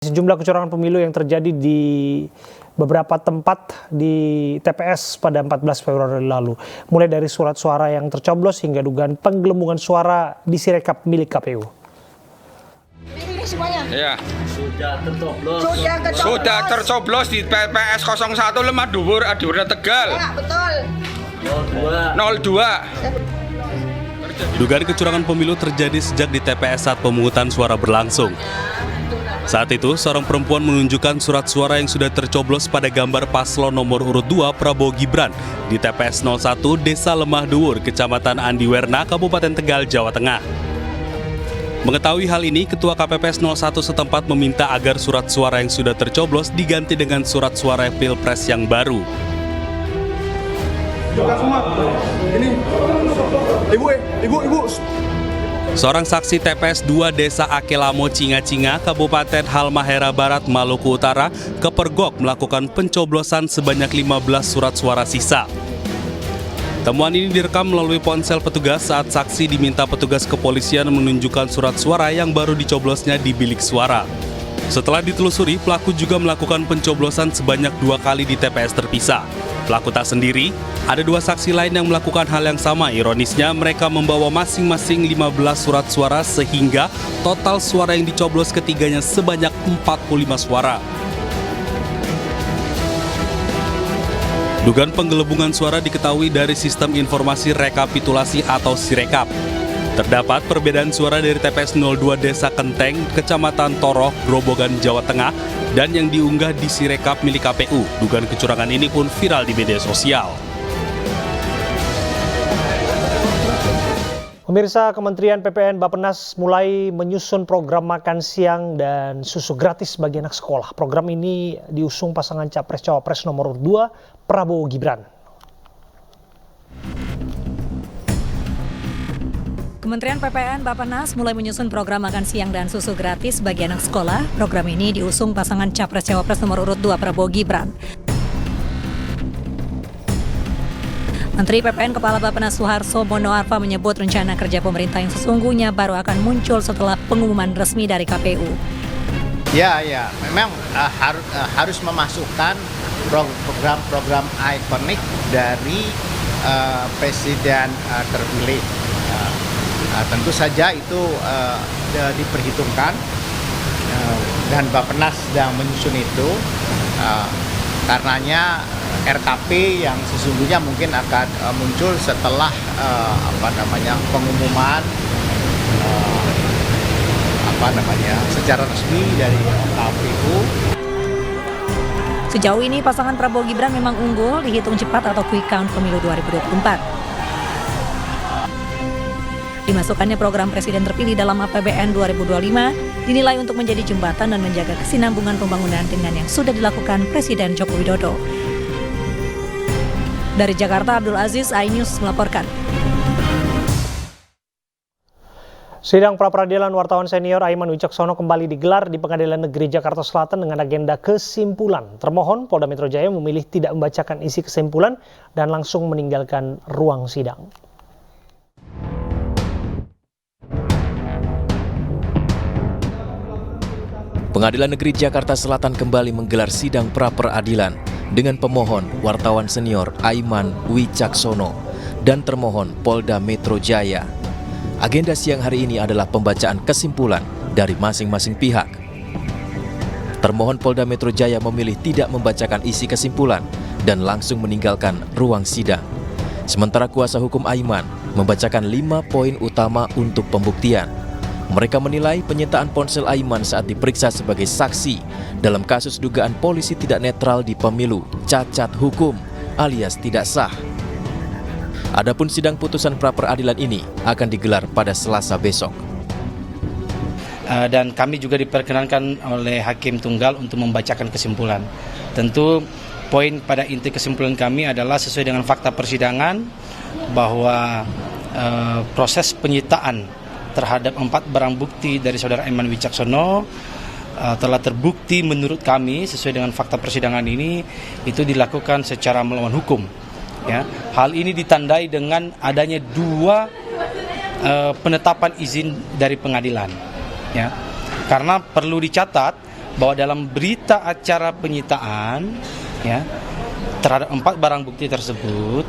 Sejumlah kecurangan pemilu yang terjadi di beberapa tempat di TPS pada 14 Februari lalu. Mulai dari surat suara yang tercoblos hingga dugaan penggelembungan suara di Sirekap milik KPU. Ini semuanya? Ya. Sudah tercoblos di PPS 01 Lemah Dhuwur, Adiwurna Tegal. Ya, betul. 02. Dugaan kecurangan pemilu terjadi sejak di TPS saat pemungutan suara berlangsung. Saat itu, seorang perempuan menunjukkan surat suara yang sudah tercoblos pada gambar paslon nomor urut 2 Prabowo Gibran di TPS 01 Desa Lemah Dhuwur, Kecamatan Andiwerna, Kabupaten Tegal, Jawa Tengah. Mengetahui hal ini, Ketua KPPS 01 setempat meminta agar surat suara yang sudah tercoblos diganti dengan surat suara Pilpres yang baru. Ini, ibu. Seorang saksi TPS 2 Desa Akelamo Cinga-Cinga, Kabupaten Halmahera Barat, Maluku Utara, kepergok melakukan pencoblosan sebanyak 15 surat suara sisa. Temuan ini direkam melalui ponsel petugas saat saksi diminta petugas kepolisian menunjukkan surat suara yang baru dicoblosnya di bilik suara. Setelah ditelusuri, pelaku juga melakukan pencoblosan sebanyak 2 kali di TPS terpisah. Pelaku tak sendiri, ada 2 saksi lain yang melakukan hal yang sama. Ironisnya, mereka membawa masing-masing 15 surat suara sehingga total suara yang dicoblos ketiganya sebanyak 45 suara. Dugaan penggelembungan suara diketahui dari sistem informasi rekapitulasi atau Sirekap. Terdapat perbedaan suara dari TPS 02 Desa Kenteng, Kecamatan Toroh, Grobogan, Jawa Tengah, dan yang diunggah di Sirekap milik KPU. Dugaan kecurangan ini pun viral di media sosial. Pemirsa, Kementerian PPN Bappenas mulai menyusun program makan siang dan susu gratis bagi anak sekolah. Program ini diusung pasangan Capres-Cawapres nomor 2 Prabowo Gibran. Kementerian PPN Bappenas mulai menyusun program makan siang dan susu gratis bagi anak sekolah. Program ini diusung pasangan Capres-Cawapres nomor urut 2 Prabowo Gibran. Menteri PPN Kepala Bappenas Suharso Mono Arfa menyebut rencana kerja pemerintah yang sesungguhnya baru akan muncul setelah pengumuman resmi dari KPU. Ya, memang harus memasukkan program-program ikonik dari presiden terpilih. Tentu saja itu diperhitungkan dan Bappenas sedang menyusun itu. Karenanya RKP yang sesungguhnya mungkin akan muncul setelah pengumuman secara resmi dari KPU. Sejauh ini pasangan Prabowo Gibran memang unggul dihitung cepat atau quick count pemilu 2024. Dimasukkannya program presiden terpilih dalam APBN 2025 dinilai untuk menjadi jembatan dan menjaga kesinambungan pembangunan dengan yang sudah dilakukan Presiden Joko Widodo. Dari Jakarta, Abdul Aziz, iNews melaporkan. Sidang pra-peradilan wartawan senior Aiman Wicaksono kembali digelar di Pengadilan Negeri Jakarta Selatan dengan agenda kesimpulan. Termohon Polda Metro Jaya memilih tidak membacakan isi kesimpulan dan langsung meninggalkan ruang sidang. Pengadilan Negeri Jakarta Selatan kembali menggelar sidang pra-peradilan dengan pemohon wartawan senior Aiman Wicaksono dan termohon Polda Metro Jaya. Agenda siang hari ini adalah pembacaan kesimpulan dari masing-masing pihak. Termohon Polda Metro Jaya memilih tidak membacakan isi kesimpulan dan langsung meninggalkan ruang sidang. Sementara kuasa hukum Aiman membacakan 5 poin utama untuk pembuktian. Mereka menilai penyitaan ponsel Aiman saat diperiksa sebagai saksi dalam kasus dugaan polisi tidak netral di pemilu cacat hukum alias tidak sah. Adapun sidang putusan pra-peradilan ini akan digelar pada Selasa besok. Dan kami juga diperkenankan oleh Hakim Tunggal untuk membacakan kesimpulan. Tentu poin pada inti kesimpulan kami adalah sesuai dengan fakta persidangan bahwa proses penyitaan terhadap 4 barang bukti dari saudara Aiman Wicaksono telah terbukti menurut kami sesuai dengan fakta persidangan ini itu dilakukan secara melawan hukum. Ya, hal ini ditandai dengan adanya 2 penetapan izin dari pengadilan. Ya, karena perlu dicatat bahwa dalam berita acara penyitaan ya terhadap 4 barang bukti tersebut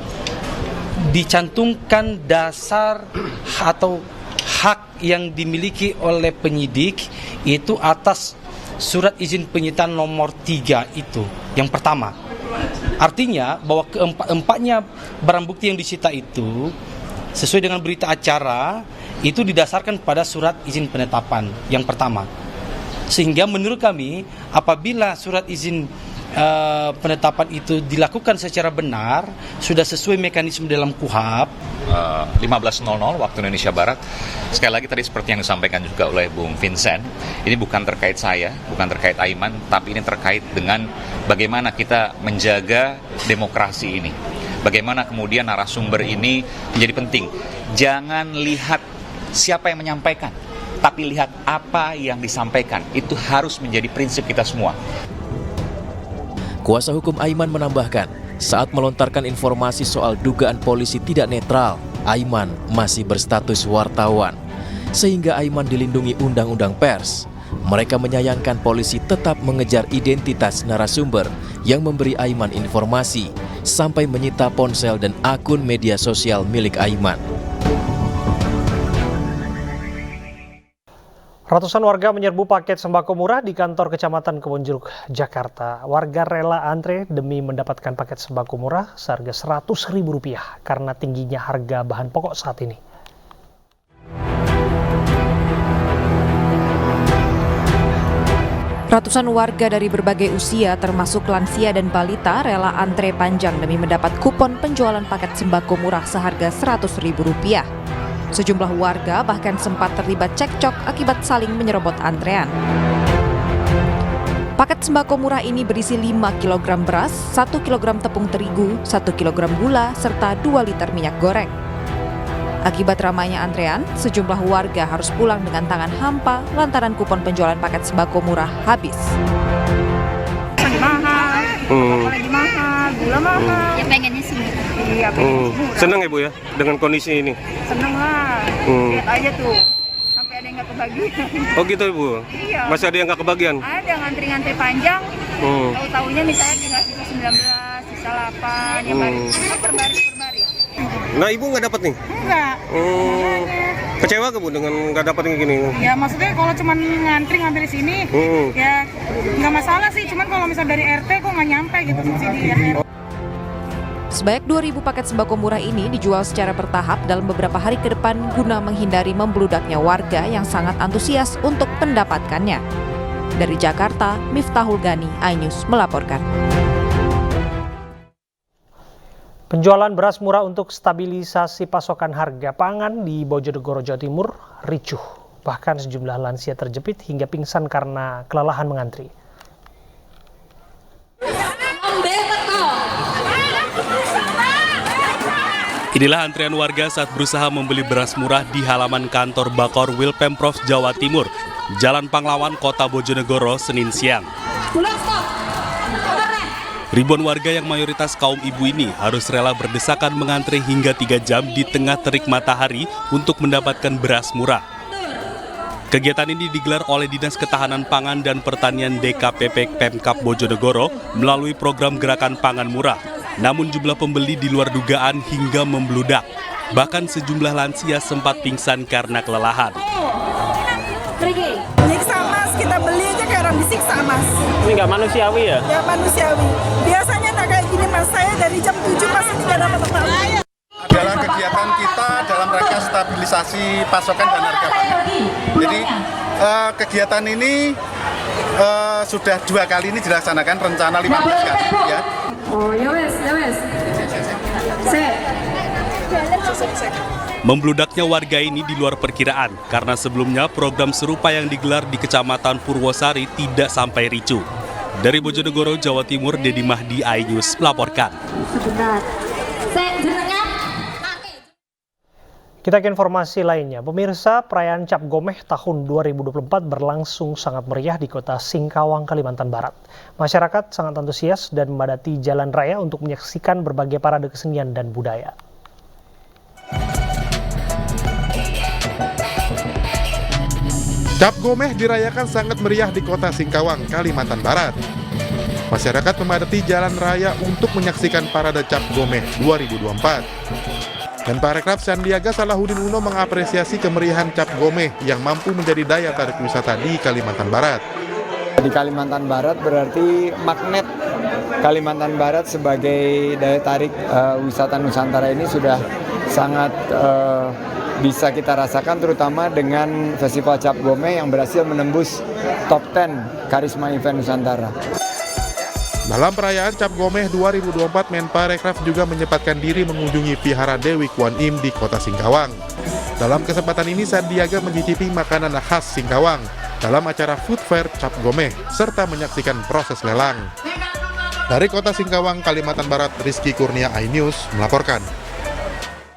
dicantumkan dasar atau hak yang dimiliki oleh penyidik itu atas surat izin penyitaan nomor 3 itu yang pertama. Artinya bahwa keempat-empatnya barang bukti yang disita itu sesuai dengan berita acara itu didasarkan pada surat izin penetapan yang pertama. Sehingga menurut kami apabila surat izin penetapan itu dilakukan secara benar, sudah sesuai mekanisme dalam KUHAP. 15.00 waktu Indonesia Barat. Sekali lagi tadi seperti yang disampaikan juga oleh Bung Vincent, ini bukan terkait saya, bukan terkait Aiman, tapi ini terkait dengan bagaimana kita menjaga demokrasi ini. Bagaimana kemudian narasumber ini menjadi penting. Jangan lihat siapa yang menyampaikan, tapi lihat apa yang disampaikan. Itu harus menjadi prinsip kita semua. Kuasa hukum Aiman menambahkan, saat melontarkan informasi soal dugaan polisi tidak netral, Aiman masih berstatus wartawan. Sehingga Aiman dilindungi Undang-Undang Pers. Mereka menyayangkan polisi tetap mengejar identitas narasumber yang memberi Aiman informasi, sampai menyita ponsel dan akun media sosial milik Aiman. Ratusan warga menyerbu paket sembako murah di kantor Kecamatan Kebonjeruk, Jakarta. Warga rela antre demi mendapatkan paket sembako murah seharga Rp100.000 karena tingginya harga bahan pokok saat ini. Ratusan warga dari berbagai usia termasuk lansia dan balita rela antre panjang demi mendapat kupon penjualan paket sembako murah seharga Rp100.000. Sejumlah warga bahkan sempat terlibat cekcok akibat saling menyerobot antrean. Paket sembako murah ini berisi 5 kg beras, 1 kg tepung terigu, 1 kg gula, serta 2 liter minyak goreng. Akibat ramainya antrean, sejumlah warga harus pulang dengan tangan hampa lantaran kupon penjualan paket sembako murah habis. Mahal, apalagi mahal, gula mahal. Ya pengennya sih. Iya, pengennya murah. Senang ya Bu ya dengan kondisi ini? Seneng lah, lihat aja tuh, sampai ada yang nggak kebagian. Oh gitu Ibu? Iya. Masih ada yang nggak kebagian? Ada ngantri-ngantri panjang, tahu-tahunya misalnya tinggal sisa 19, sisa 8, ya baris, per baris. Nah Ibu nggak dapat nih? Enggak. Kecewa ke Bu dengan nggak dapat yang gini? Ya maksudnya kalau cuma ngantri ngambil di sini, ya nggak masalah sih. Cuman kalau misal dari RT kok nggak nyampe gitu subsidi RT. Sebanyak 2.000 paket sembako murah ini dijual secara bertahap dalam beberapa hari ke depan guna menghindari membludaknya warga yang sangat antusias untuk mendapatkannya. Dari Jakarta, Miftahul Gani, iNews melaporkan. Penjualan beras murah untuk stabilisasi pasokan harga pangan di Bojonegoro, Jawa Timur ricuh. Bahkan sejumlah lansia terjepit hingga pingsan karena kelelahan mengantri. Inilah antrian warga saat berusaha membeli beras murah di halaman kantor Bakor Wil Pemprov Jawa Timur, Jalan Pahlawan, Kota Bojonegoro, Senin siang. Ribuan warga yang mayoritas kaum ibu ini harus rela berdesakan mengantre hingga 3 jam di tengah terik matahari untuk mendapatkan beras murah. Kegiatan ini digelar oleh Dinas Ketahanan Pangan dan Pertanian DKPP Pemkab Bojonegoro melalui program Gerakan Pangan Murah. Namun jumlah pembeli di luar dugaan hingga membludak. Bahkan sejumlah lansia sempat pingsan karena kelelahan. Nyiksa Mas, kita beli aja kayak orang disiksa Mas. Ini nggak manusiawi ya? Ya manusiawi. Biasanya nggak kayak gini Mas, saya dari jam 7 masih tidak dapat apa-apa. Adalah kegiatan kita dalam rangka stabilisasi pasokan dan harga pangan. Jadi kegiatan ini sudah 2 kali ini dilaksanakan, rencana 15 kali ya. Oh ya wes. Membludaknya warga ini di luar perkiraan karena sebelumnya program serupa yang digelar di Kecamatan Purwosari tidak sampai ricuh. Dari Bojonegoro, Jawa Timur, Dedi Mahdi, iNews melaporkan. Kita ke informasi lainnya. Pemirsa, perayaan Cap Gomeh tahun 2024 berlangsung sangat meriah di kota Singkawang, Kalimantan Barat. Masyarakat sangat antusias dan memadati jalan raya untuk menyaksikan berbagai parade kesenian dan budaya. Cap Gomeh dirayakan sangat meriah di kota Singkawang, Kalimantan Barat. Masyarakat memadati jalan raya untuk menyaksikan parade Cap Gomeh 2024. Menparekraf Sandiaga Salahuddin Uno mengapresiasi kemeriahan Cap Gomeh yang mampu menjadi daya tarik wisata di Kalimantan Barat. Di Kalimantan Barat berarti magnet Kalimantan Barat sebagai daya tarik wisata Nusantara ini sudah sangat bisa kita rasakan, terutama dengan Festival Cap Gomeh yang berhasil menembus top 10 karisma event Nusantara. Dalam perayaan Cap Gomeh 2024, Menparekraf juga menyempatkan diri mengunjungi Vihara Dewi Kuan Im di kota Singkawang. Dalam kesempatan ini, Sandiaga mencicipi makanan khas Singkawang dalam acara Food Fair Cap Gomeh, serta menyaksikan proses lelang. Dari kota Singkawang, Kalimantan Barat, Rizky Kurnia, iNews melaporkan.